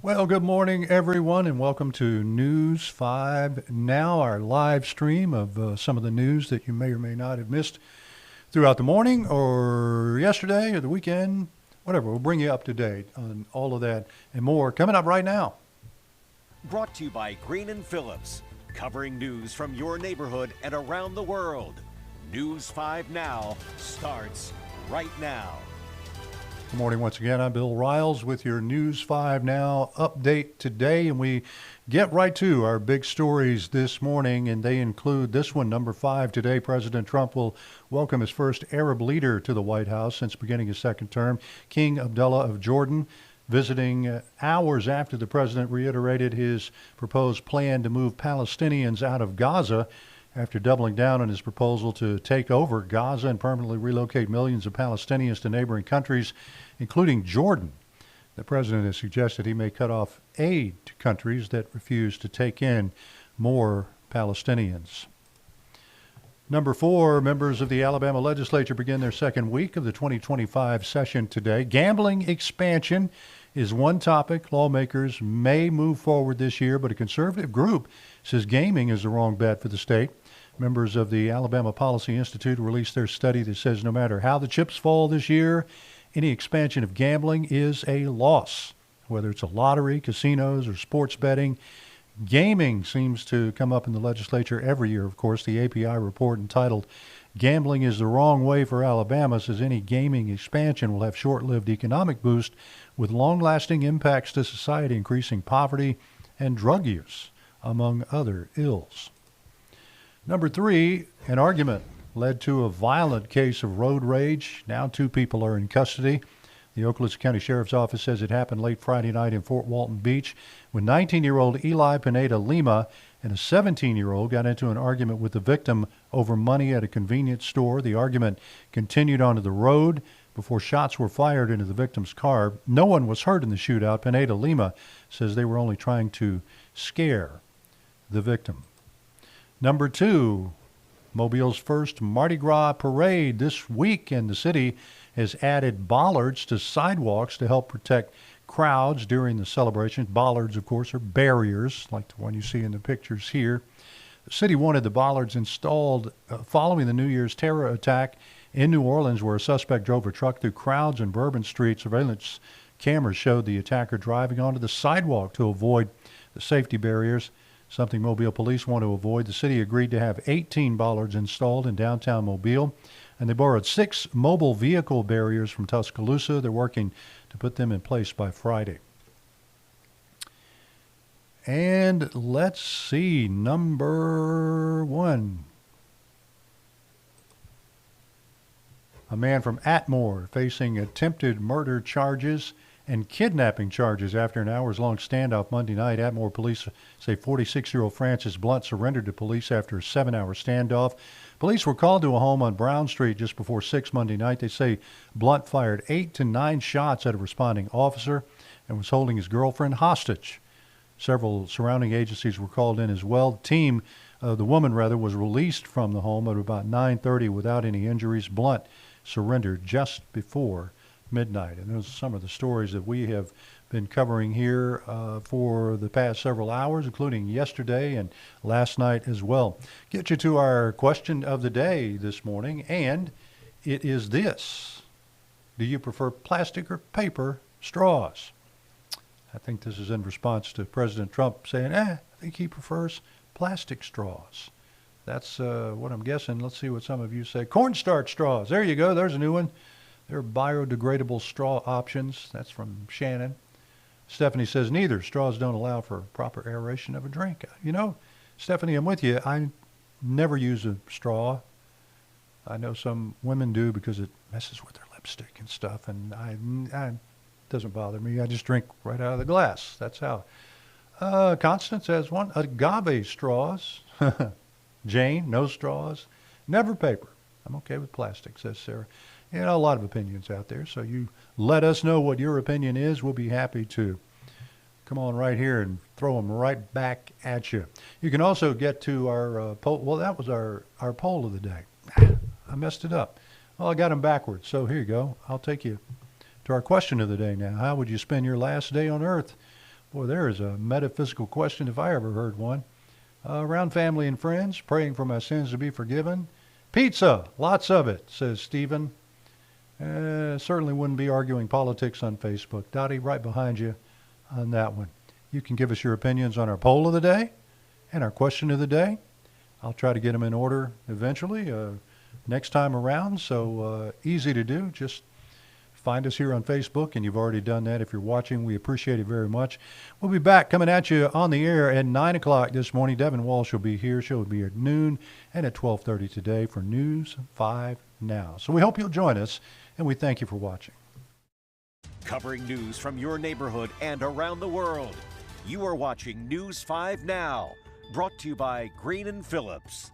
Well, good morning, everyone, and welcome to News 5 Now, our live stream of some of the news that you may or may not have missed throughout the morning or yesterday or the weekend, whatever. We'll bring you up to date on all of that and more coming up right now. Brought to you by Green and Phillips, covering news from your neighborhood and around the world. News 5 Now starts right now. Good morning once again. I'm Bill Riles with your News 5 Now update today, and we get right to our big stories this morning, and they include this one, number 5 today. President Trump will welcome his first Arab leader to the White House since beginning his second term, King Abdullah of Jordan, visiting hours after the president reiterated his proposed plan to move Palestinians out of Gaza after doubling down on his proposal to take over Gaza and permanently relocate millions of Palestinians to neighboring countries, including Jordan. The president has suggested he may cut off aid to countries that refuse to take in more Palestinians. Number 4, members of the Alabama legislature begin their second week of the 2025 session today. Gambling expansion is one topic lawmakers may move forward this year, but a conservative group says gaming is the wrong bet for the state. Members of the Alabama Policy Institute released their study that says no matter how the chips fall this year, any expansion of gambling is a loss. Whether it's a lottery, casinos, or sports betting, gaming seems to come up in the legislature every year. Of course, the API report entitled Gambling is the Wrong Way for Alabama says any gaming expansion will have short-lived economic boost with long-lasting impacts to society, increasing poverty and drug use, among other ills. Number 3, an argument led to a violent case of road rage. Now 2 people are in custody. The Okaloosa County Sheriff's Office says it happened late Friday night in Fort Walton Beach when 19-year-old Eli Pineda Lima and a 17-year-old got into an argument with the victim over money at a convenience store. The argument continued onto the road before shots were fired into the victim's car. No one was hurt in the shootout. Pineda Lima says they were only trying to scare the victim. Number 2, Mobile's first Mardi Gras parade this week, and the city has added bollards to sidewalks to help protect crowds during the celebration. Bollards, of course, are barriers like the one you see in the pictures here. The city wanted the bollards installed following the New Year's terror attack in New Orleans, where a suspect drove a truck through crowds in Bourbon Street. Surveillance cameras showed the attacker driving onto the sidewalk to avoid the safety barriers, something Mobile police want to avoid. The city agreed to have 18 bollards installed in downtown Mobile, and they borrowed 6 mobile vehicle barriers from Tuscaloosa. They're working to put them in place by Friday. And let's see, number 1. A man from Atmore facing attempted murder charges and kidnapping charges after an hours-long standoff Monday night. Atmore police say 46-year-old Francis Blunt surrendered to police after a 7-hour standoff. Police were called to a home on Brown Street just before 6 Monday night. They say Blunt fired 8 to 9 shots at a responding officer and was holding his girlfriend hostage. Several surrounding agencies were called in as well. The woman was released from the home at about 9:30 without any injuries. Blunt surrendered just before midnight. And those are some of the stories that we have been covering here for the past several hours, including yesterday and last night as well. Get you to our question of the day this morning, and it is this: do you prefer plastic or paper straws? I think this is in response to President Trump saying, I think he prefers plastic straws. That's what I'm guessing. Let's see what some of you say. Cornstarch straws. There you go. There's a new one. They're biodegradable straw options. That's from Shannon. Stephanie says neither. Straws don't allow for proper aeration of a drink. You know, Stephanie, I'm with you. I never use a straw. I know some women do because it messes with their lipstick and stuff, and it doesn't bother me. I just drink right out of the glass. That's how. Constance has one. Agave straws. Jane, no straws. Never paper. I'm okay with plastic, says Sarah. You know, a lot of opinions out there, so you let us know what your opinion is. We'll be happy to come on right here and throw them right back at you. You can also get to our poll. Well, that was our poll of the day. I messed it up. Well, I got them backwards, so here you go. I'll take you to our question of the day now. How would you spend your last day on Earth? Boy, there is a metaphysical question if I ever heard one. Around family and friends, praying for my sins to be forgiven. Pizza, lots of it, says Stephen. Certainly wouldn't be arguing politics on Facebook. Dottie, right behind you on that one. You can give us your opinions on our poll of the day and our question of the day. I'll try to get them in order eventually next time around. So easy to do. Just find us here on Facebook, and you've already done that. If you're watching, we appreciate it very much. We'll be back coming at you on the air at 9 o'clock this morning. Devin Walsh will be here. She'll be at noon and at 12:30 today for News 5 Now. So we hope you'll join us, and we thank you for watching. Covering news from your neighborhood and around the world. You are watching News 5 Now, brought to you by Green & Phillips.